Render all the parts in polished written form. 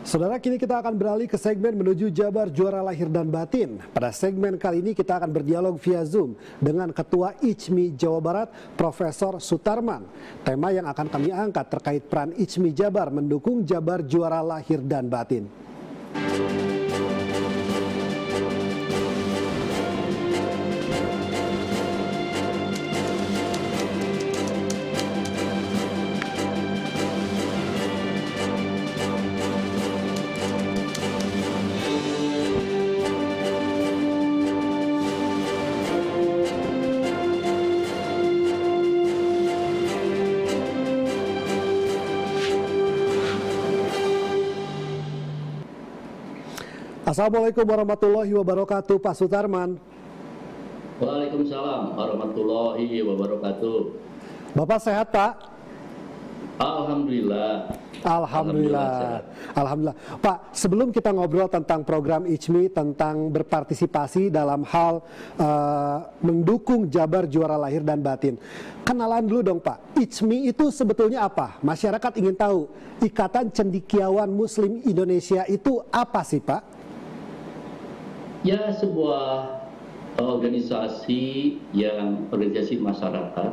Saudara, kini kita akan beralih ke segmen menuju Jabar Juara Lahir dan Batin. Pada segmen kali ini kita akan berdialog via Zoom dengan Ketua ICMI Jawa Barat, Profesor Sutarman. Tema yang akan kami angkat terkait peran ICMI Jabar mendukung Jabar Juara Lahir dan Batin. Assalamualaikum warahmatullahi wabarakatuh, Pak Sutarman. Waalaikumsalam warahmatullahi wabarakatuh. Bapak sehat, Pak? Alhamdulillah. Alhamdulillah. Alhamdulillah. Pak, sebelum kita ngobrol tentang program ICMI, tentang berpartisipasi dalam hal mendukung Jabar Juara Lahir dan Batin, kenalan dulu dong, Pak. ICMI itu sebetulnya apa? Masyarakat ingin tahu. Ikatan Cendekiawan Muslim Indonesia itu apa sih, Pak? Ya, sebuah organisasi masyarakat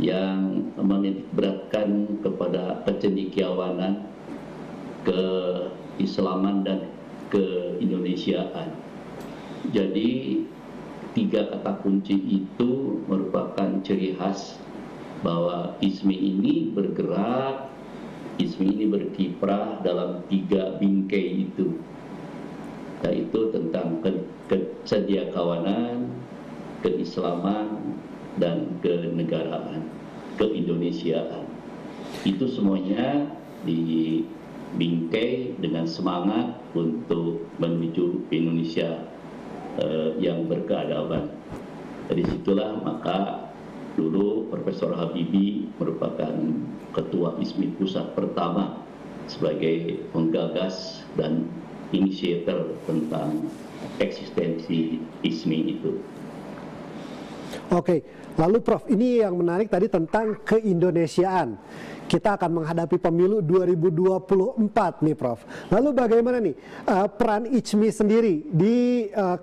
yang menitikberatkan kepada kecendekiawanan, keislaman dan keindonesiaan. Jadi 3 kata kunci itu merupakan ciri khas bahwa ICMI ini bergerak, ICMI ini berkiprah dalam 3 bingkai itu, yaitu tentang kecendekiawanan, keislaman, dan kenegaraan, keindonesiaan. Itu semuanya dibingkai dengan semangat untuk menuju Indonesia yang berkeadaban. Dari situlah maka dulu Profesor Habibie merupakan ketua ICMI pusat pertama sebagai penggagas dan inisiator tentang eksistensi ICMI itu. Oke, lalu Prof, ini yang menarik tadi tentang keindonesiaan. Kita akan menghadapi pemilu 2024 nih, Prof. Lalu bagaimana nih peran ICMI sendiri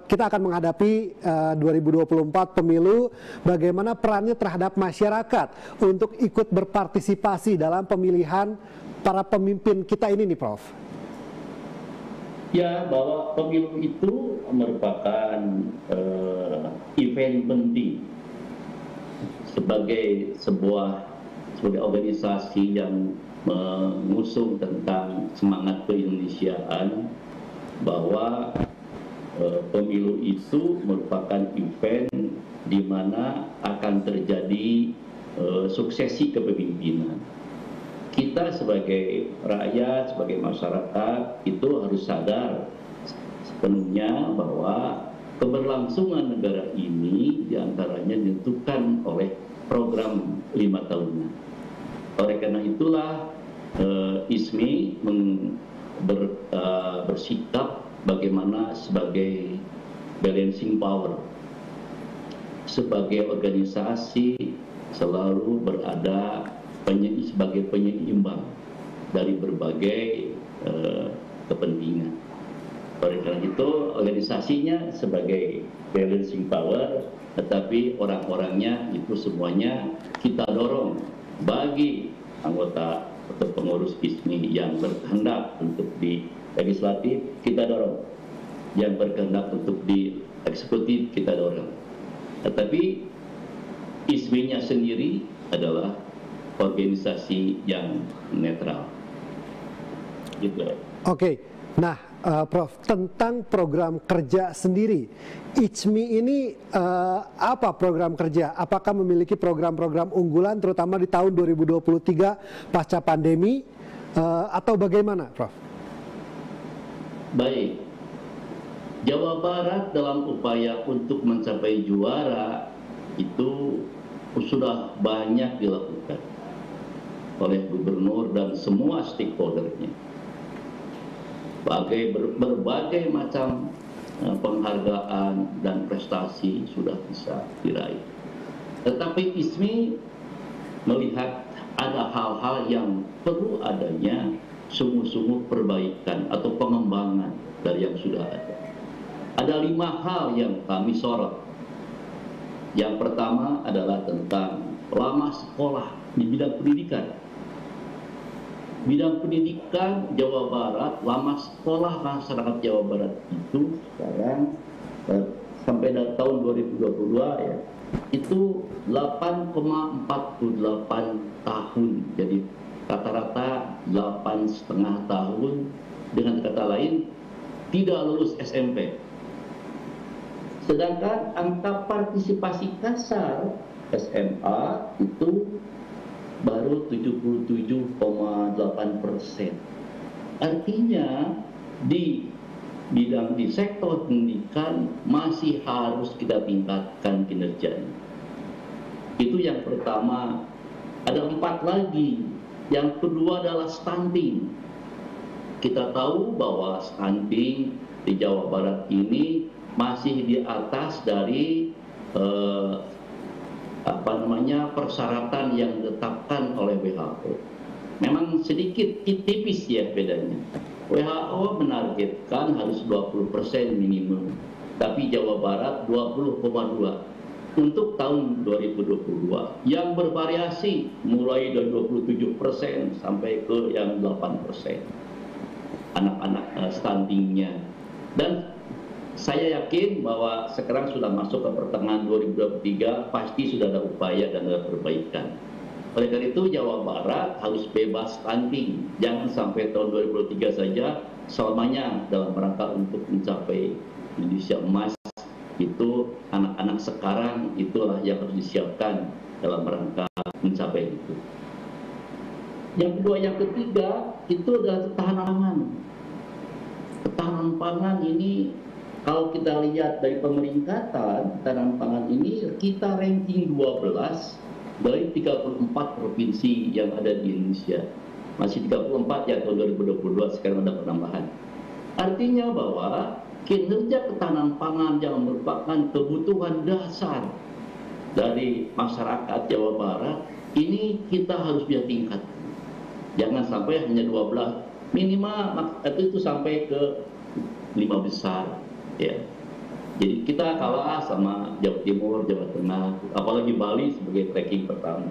kita akan menghadapi 2024 pemilu, bagaimana perannya terhadap masyarakat untuk ikut berpartisipasi dalam pemilihan para pemimpin kita ini nih, Prof? Ya, bahwa pemilu itu merupakan event penting sebagai organisasi yang mengusung tentang semangat keindonesiaan, bahwa pemilu itu merupakan event di mana akan terjadi suksesi kepemimpinan. Kita sebagai rakyat, sebagai masyarakat itu harus sadar sepenuhnya bahwa keberlangsungan negara ini diantaranya ditentukan oleh program 5 tahunan. Oleh karena itulah ICMI bersikap bagaimana sebagai balancing power, sebagai organisasi selalu berada sebagai penyeimbang dari berbagai kepentingan. Oleh karena itu organisasinya sebagai balancing power, tetapi orang-orangnya itu semuanya kita dorong. Bagi anggota atau pengurus ICMI yang berkehendak untuk di legislatif, kita dorong. Yang berkehendak untuk di eksekutif, kita dorong. Tetapi ICMI-nya sendiri adalah organisasi yang netral. Gitu. Oke. Nah, Prof, tentang program kerja sendiri, ICMI ini apa program kerja? Apakah memiliki program-program unggulan terutama di tahun 2023 pasca pandemi atau bagaimana, Prof? Baik. Jawa Barat dalam upaya untuk mencapai juara itu sudah banyak dilakukan oleh gubernur dan semua stakeholdernya. Berbagai macam penghargaan dan prestasi sudah bisa diraih. Tetapi ICMI melihat ada hal-hal yang perlu adanya sungguh-sungguh perbaikan atau pengembangan dari yang sudah ada. Ada 5 hal yang kami sorot. Yang pertama adalah tentang lama sekolah di bidang pendidikan. Bidang pendidikan Jawa Barat, lama sekolah masyarakat Jawa Barat itu sekarang sampai tahun 2022 ya, itu 8,48 tahun. Jadi rata-rata 8,5 tahun, dengan kata lain tidak lulus SMP. Sedangkan angka partisipasi kasar SMA itu baru 77,8%. Artinya di sektor pendidikan masih harus kita tingkatkan kinerjanya. Itu yang pertama. Ada 4 lagi. Yang kedua adalah stunting. Kita tahu bahwa stunting di Jawa Barat ini masih di atas dari persyaratan yang ditetapkan oleh WHO. Memang sedikit tipis ya bedanya. WHO menargetkan harus 20% minimum, tapi Jawa Barat 20,2 untuk tahun 2022, yang bervariasi mulai dari 27% sampai ke yang 8% anak-anak stuntingnya. Dan saya yakin bahwa sekarang sudah masuk ke pertengahan 2023, pasti sudah ada upaya dan ada perbaikan. Oleh karena itu Jawa Barat harus bebas stunting. Jangan sampai tahun 2023 saja, selamanya dalam rangka untuk mencapai Indonesia Emas. Itu anak-anak sekarang itulah yang harus disiapkan dalam rangka mencapai itu. Yang kedua, yang ketiga itu adalah ketahanan pangan. Ketahanan pangan ini kalau kita lihat dari pemeringkatan ketahanan pangan ini, kita ranking 12 dari 34 provinsi yang ada di Indonesia. Masih 34 ya tahun 2022, sekarang ada penambahan. Artinya bahwa kinerja ketahanan pangan yang merupakan kebutuhan dasar dari masyarakat Jawa Barat ini kita harus bisa tingkatkan. Jangan sampai hanya 12, minimal itu sampai ke 5 besar ya. Jadi kita kalah sama Jawa Timur, Jawa Tengah, apalagi Bali sebagai ranking pertama.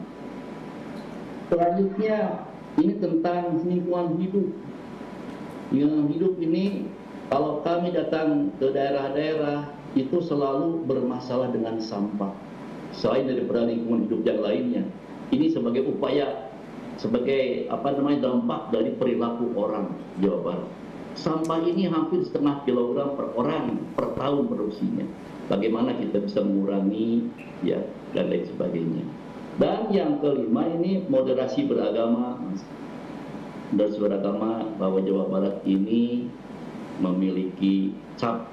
Selanjutnya ini tentang lingkungan hidup. Lingkungan hidup ini kalau kami datang ke daerah-daerah itu selalu bermasalah dengan sampah. Selain daripada lingkungan hidup yang lainnya, ini sebagai upaya, sebagai dampak dari perilaku orang Jawa Barat. Sampah ini hampir 0,5 kilogram per orang per tahun produksinya. Bagaimana kita bisa mengurangi ya dan lain sebagainya. Dan yang kelima ini moderasi beragama. Moderasi beragama bahwa Jawa Barat ini memiliki cap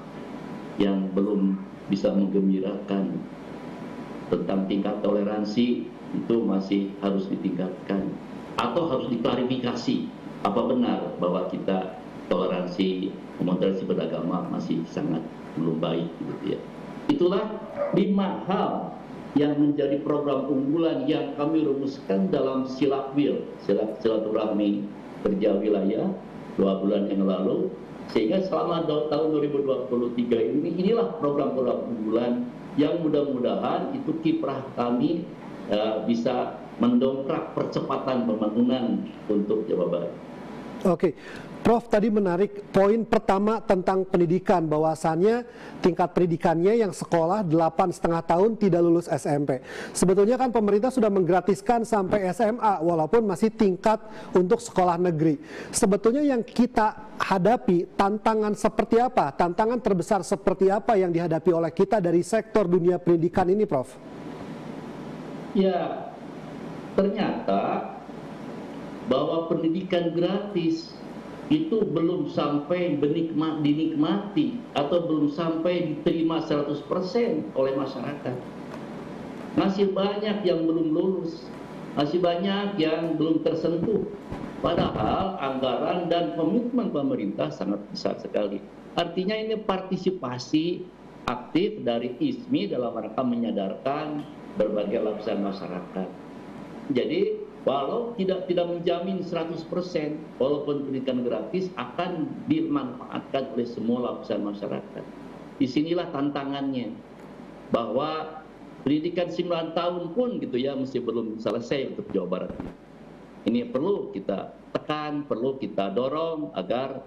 yang belum bisa menggembirakan. Tentang tingkat toleransi itu masih harus ditingkatkan atau harus diklarifikasi apa benar bahwa kita toleransi moderasi beragama masih sangat belum baik gitu ya. Itulah 5 hal yang menjadi program unggulan yang kami rumuskan dalam Silapwil, silaturahmi kerja wilayah 2 bulan yang lalu, sehingga selama tahun 2023 inilah program-program unggulan yang mudah-mudahan itu kiprah kami bisa mendongkrak percepatan pembangunan untuk Jawa Barat. Oke, Prof tadi menarik poin pertama tentang pendidikan, bahwasannya tingkat pendidikannya yang sekolah 8,5 tahun tidak lulus SMP. Sebetulnya kan pemerintah sudah menggratiskan sampai SMA walaupun masih tingkat untuk sekolah negeri. Sebetulnya yang kita hadapi tantangan seperti apa? Tantangan terbesar seperti apa yang dihadapi oleh kita dari sektor dunia pendidikan ini, Prof? Ya, ternyata bahwa pendidikan gratis itu belum sampai dinikmati atau belum sampai diterima 100% oleh masyarakat. Masih banyak yang belum lulus, masih banyak yang belum tersentuh. Padahal anggaran dan komitmen pemerintah sangat besar sekali. Artinya ini partisipasi aktif dari ISMI dalam rangka menyadarkan berbagai lapisan masyarakat. Jadi walau tidak menjamin 100%, walaupun pendidikan gratis akan dimanfaatkan oleh semua lapisan masyarakat. Disinilah tantangannya, bahwa pendidikan 9 tahun pun gitu ya masih belum selesai untuk Jawa Barat. Ini perlu kita tekan, perlu kita dorong agar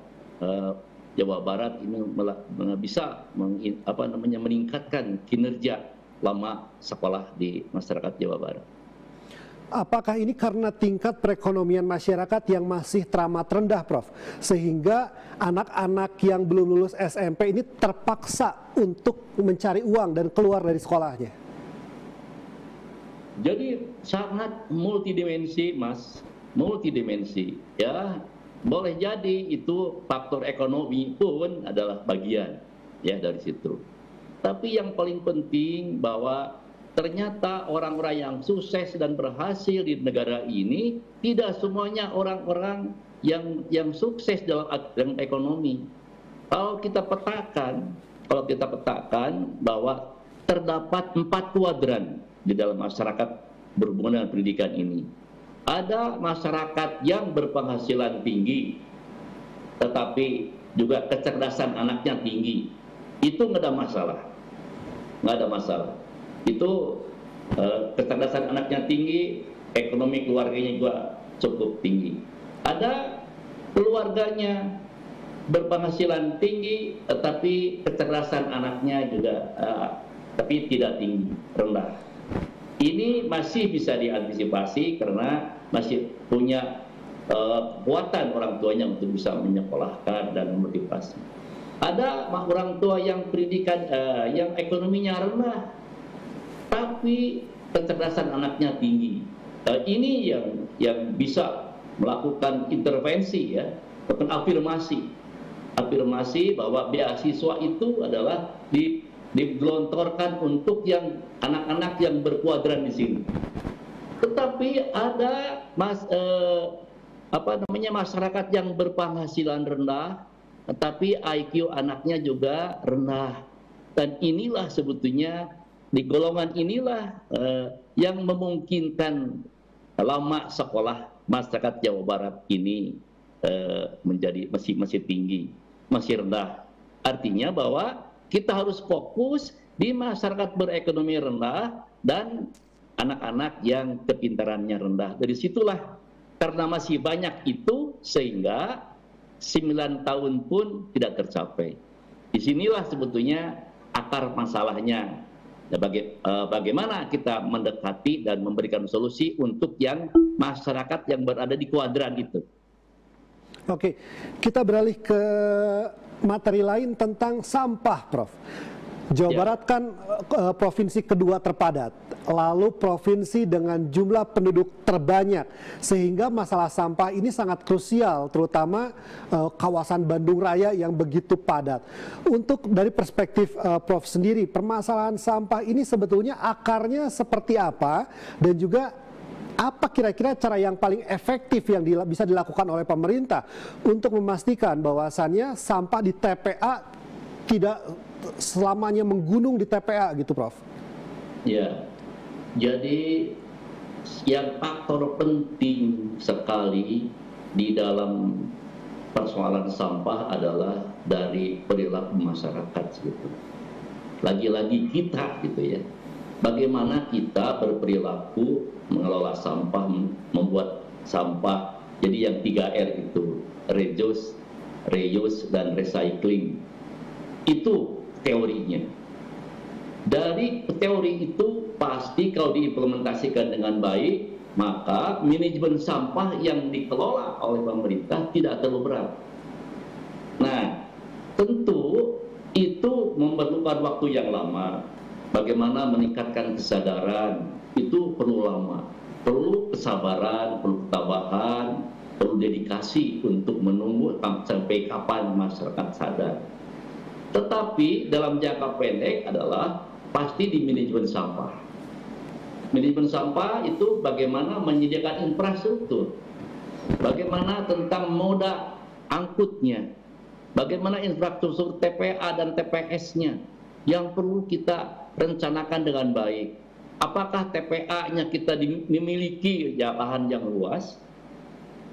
Jawa Barat ini bisa meningkatkan kinerja lama sekolah di masyarakat Jawa Barat. Apakah ini karena tingkat perekonomian masyarakat yang masih teramat rendah, Prof? Sehingga anak-anak yang belum lulus SMP ini terpaksa untuk mencari uang dan keluar dari sekolahnya? Jadi sangat multidimensi, Mas. Multidimensi, ya. Boleh jadi itu faktor ekonomi pun adalah bagian ya dari situ. Tapi yang paling penting bahwa ternyata orang-orang yang sukses dan berhasil di negara ini tidak semuanya orang-orang yang sukses dalam ekonomi. Kalau kita petakan bahwa terdapat 4 kuadran di dalam masyarakat berhubungan dengan pendidikan ini. Ada masyarakat yang berpenghasilan tinggi, tetapi juga kecerdasan anaknya tinggi. Itu nggak ada masalah. Nggak ada masalah. Itu kecerdasan anaknya tinggi, ekonomi keluarganya juga cukup tinggi. Ada keluarganya berpenghasilan tinggi, tetapi kecerdasan anaknya juga tapi tidak tinggi, rendah. Ini masih bisa diantisipasi karena masih punya kekuatan orang tuanya untuk bisa menyekolahkan dan memotivasi. Ada orang tua yang pendidikan yang ekonominya rendah, tapi kecerdasan anaknya tinggi. Ini yang bisa melakukan intervensi ya, bahkan afirmasi bahwa beasiswa itu adalah digelontorkan untuk yang anak-anak yang berkuadran di sini. Tetapi ada masyarakat yang berpenghasilan rendah, tetapi IQ anaknya juga rendah. Dan inilah sebetulnya di golongan inilah yang memungkinkan lama sekolah masyarakat Jawa Barat ini menjadi masih tinggi, masih rendah. Artinya bahwa kita harus fokus di masyarakat berekonomi rendah dan anak-anak yang kepintarannya rendah. Dari situlah karena masih banyak itu sehingga 9 tahun pun tidak tercapai. Disinilah sebetulnya akar masalahnya. Bagaimana kita mendekati dan memberikan solusi untuk yang masyarakat yang berada di kuadran itu. Oke, kita beralih ke materi lain tentang sampah, Prof. Jawa Barat kan provinsi kedua terpadat, lalu provinsi dengan jumlah penduduk terbanyak, sehingga masalah sampah ini sangat krusial, terutama kawasan Bandung Raya yang begitu padat. Untuk dari perspektif Prof sendiri, permasalahan sampah ini sebetulnya akarnya seperti apa, dan juga apa kira-kira cara yang paling efektif yang bisa dilakukan oleh pemerintah untuk memastikan bahwasannya sampah di TPA tidak selamanya menggunung di TPA gitu, Prof? Ya, jadi yang faktor penting sekali di dalam persoalan sampah adalah dari perilaku masyarakat gitu. Lagi-lagi kita gitu ya. Bagaimana kita berperilaku mengelola sampah, membuat sampah. Jadi yang 3R itu, reuse, dan recycling. Itu teorinya. Dari teori itu pasti kalau diimplementasikan dengan baik, maka manajemen sampah yang dikelola oleh pemerintah tidak terlalu berat. Nah, tentu itu memerlukan waktu yang lama. Bagaimana meningkatkan kesadaran itu perlu lama, perlu kesabaran, perlu ketabahan, perlu dedikasi untuk menunggu sampai kapan masyarakat sadar. Tetapi dalam jangka pendek adalah pasti di manajemen sampah. Manajemen sampah itu bagaimana menyediakan infrastruktur, bagaimana tentang moda angkutnya, bagaimana infrastruktur TPA dan TPS-nya yang perlu kita rencanakan dengan baik. apakah TPA-nya kita memiliki lahan yang luas,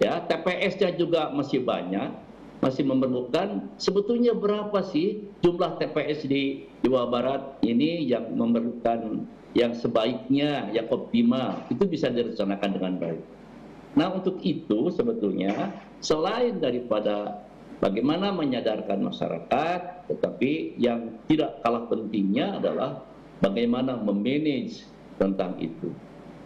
ya, TPS-nya juga masih banyak, masih memerlukan. Sebetulnya berapa sih jumlah TPS di Jawa Barat ini yang memerlukan, yang sebaiknya, yang optimal, itu bisa direncanakan dengan baik. Nah, untuk itu sebetulnya selain daripada bagaimana menyadarkan masyarakat, tetapi yang tidak kalah pentingnya adalah bagaimana memanage tentang itu.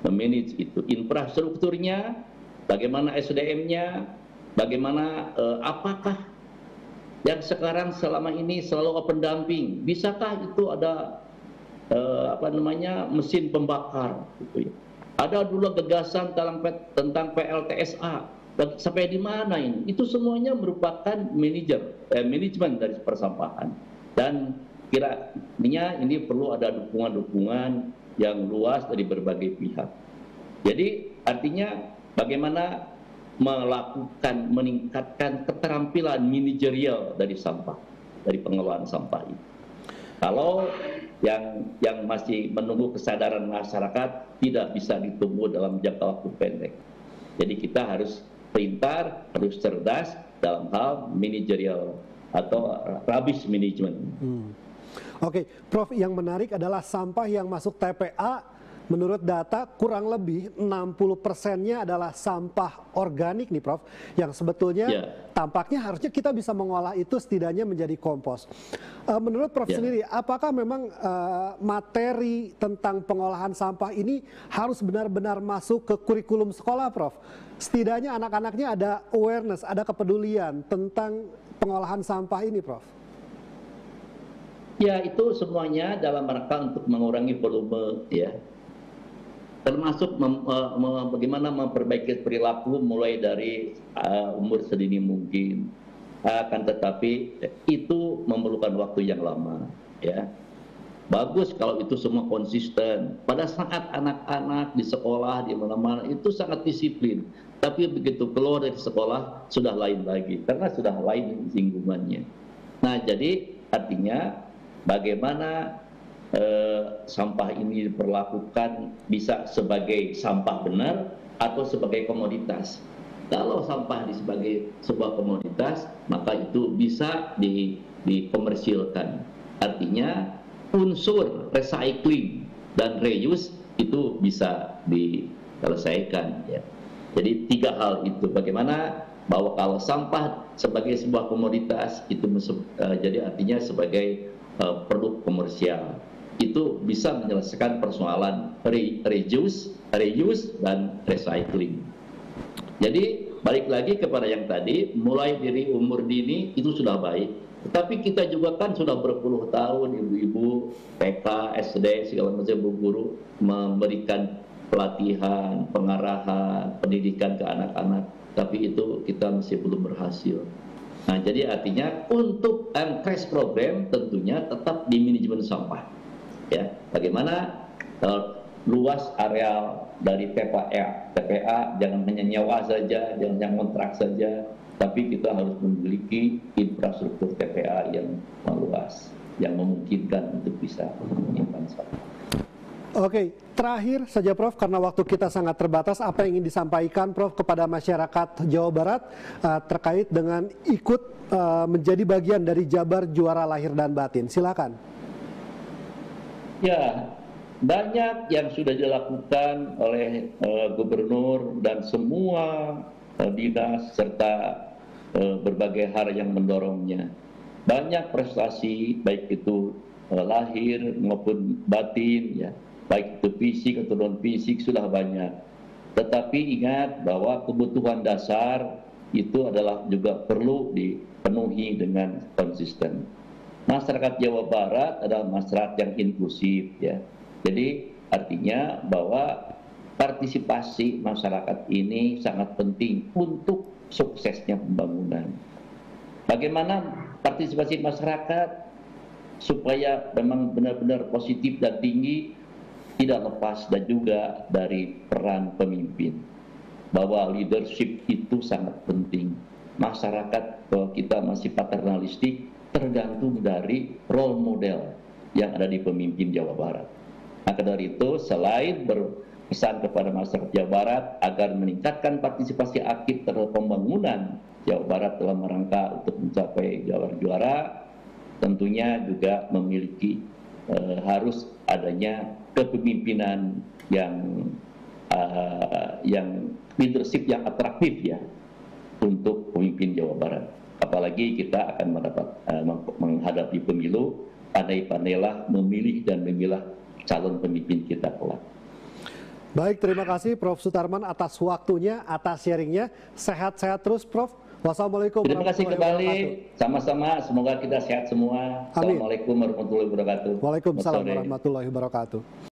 Memanage itu, infrastrukturnya, bagaimana SDM-nya, bagaimana apakah yang sekarang selama ini selalu pendamping, bisakah itu ada mesin pembakar gitu ya. Ada dulu gagasan tentang PLTSA, sampai di mana ini? Itu semuanya merupakan manajemen dari persampahan. Dan kiranya ini perlu ada dukungan-dukungan yang luas dari berbagai pihak. Jadi artinya bagaimana meningkatkan keterampilan manajerial dari sampah, dari pengelolaan sampah ini. Kalau yang masih menunggu kesadaran masyarakat tidak bisa ditunggu dalam jangka waktu pendek. Jadi kita harus pintar, harus cerdas dalam hal manajerial atau rubbish management. Oke, Prof, yang menarik adalah sampah yang masuk TPA. Menurut data kurang lebih 60%-nya adalah sampah organik nih Prof, yang sebetulnya tampaknya harusnya kita bisa mengolah itu setidaknya menjadi kompos. Menurut Prof sendiri, apakah memang materi tentang pengolahan sampah ini harus benar-benar masuk ke kurikulum sekolah Prof? Setidaknya anak-anaknya ada awareness, ada kepedulian tentang pengolahan sampah ini Prof? Ya, itu semuanya dalam rangka untuk mengurangi volume, ya. Termasuk bagaimana memperbaiki perilaku mulai dari umur sedini mungkin. Akan tetapi itu memerlukan waktu yang lama, ya. Bagus kalau itu semua konsisten. Pada saat anak-anak di sekolah, di mana-mana itu sangat disiplin. Tapi begitu keluar dari sekolah sudah lain lagi, karena sudah lain lingkungannya. Nah, jadi artinya bagaimana sampah ini diperlakukan bisa sebagai sampah benar atau sebagai komoditas. Kalau sampah sebagai sebuah komoditas, maka itu bisa dikomersilkan. Artinya unsur recycling dan reuse itu bisa diselesaikan. Ya. Jadi 3 hal itu. Bagaimana bahwa kalau sampah sebagai sebuah komoditas itu jadi artinya sebagai produk komersial, itu bisa menyelesaikan persoalan reuse, dan recycling. Jadi balik lagi kepada yang tadi, mulai dari umur dini itu sudah baik. Tetapi kita juga kan sudah berpuluh tahun ibu-ibu, TK, SD, segala macam guru memberikan pelatihan, pengarahan, pendidikan ke anak-anak. Tapi itu kita masih belum berhasil. Nah, jadi artinya untuk crash program tentunya tetap di manajemen sampah. Ya, bagaimana luas areal dari TPA jangan hanya nyewa saja, jangan kontrak saja, tapi kita harus memiliki infrastruktur TPA yang luas, yang memungkinkan untuk bisa menyimpan sampah. Oke, terakhir saja Prof, karena waktu kita sangat terbatas, apa yang ingin disampaikan Prof kepada masyarakat Jawa Barat terkait dengan ikut menjadi bagian dari Jabar Juara Lahir dan Batin? Silakan. Ya, banyak yang sudah dilakukan oleh gubernur dan semua dinas serta berbagai hal yang mendorongnya. Banyak prestasi, baik itu lahir maupun batin, ya, baik itu fisik atau non fisik sudah banyak. Tetapi ingat bahwa kebutuhan dasar itu adalah juga perlu dipenuhi dengan konsisten. Masyarakat Jawa Barat adalah masyarakat yang inklusif, ya. Jadi artinya bahwa partisipasi masyarakat ini sangat penting untuk suksesnya pembangunan. Bagaimana partisipasi masyarakat supaya memang benar-benar positif dan tinggi, tidak lepas dan juga dari peran pemimpin. Bahwa leadership itu sangat penting. Masyarakat kalau kita masih paternalistik, tergantung dari role model yang ada di pemimpin Jawa Barat. Maka dari itu, selain berpesan kepada masyarakat Jawa Barat agar meningkatkan partisipasi aktif terhadap pembangunan Jawa Barat dalam rangka untuk mencapai juara, tentunya juga memiliki harus adanya kepemimpinan yang leadership yang atraktif ya untuk pemimpin Jawa Barat. Apalagi kita akan menghadapi pemilu, pandai-pandailah memilih dan memilah calon pemimpin kita kelak. Baik, terima kasih Prof. Sutarman atas waktunya, atas sharingnya. Sehat-sehat terus, Prof. Wassalamualaikum Terima kasih warahmatullahi kembali, wabarakatuh. sama-sama, semoga kita sehat semua. Amin. Assalamualaikum warahmatullahi wabarakatuh. Waalaikumsalam Selamat sore. warahmatullahi wabarakatuh.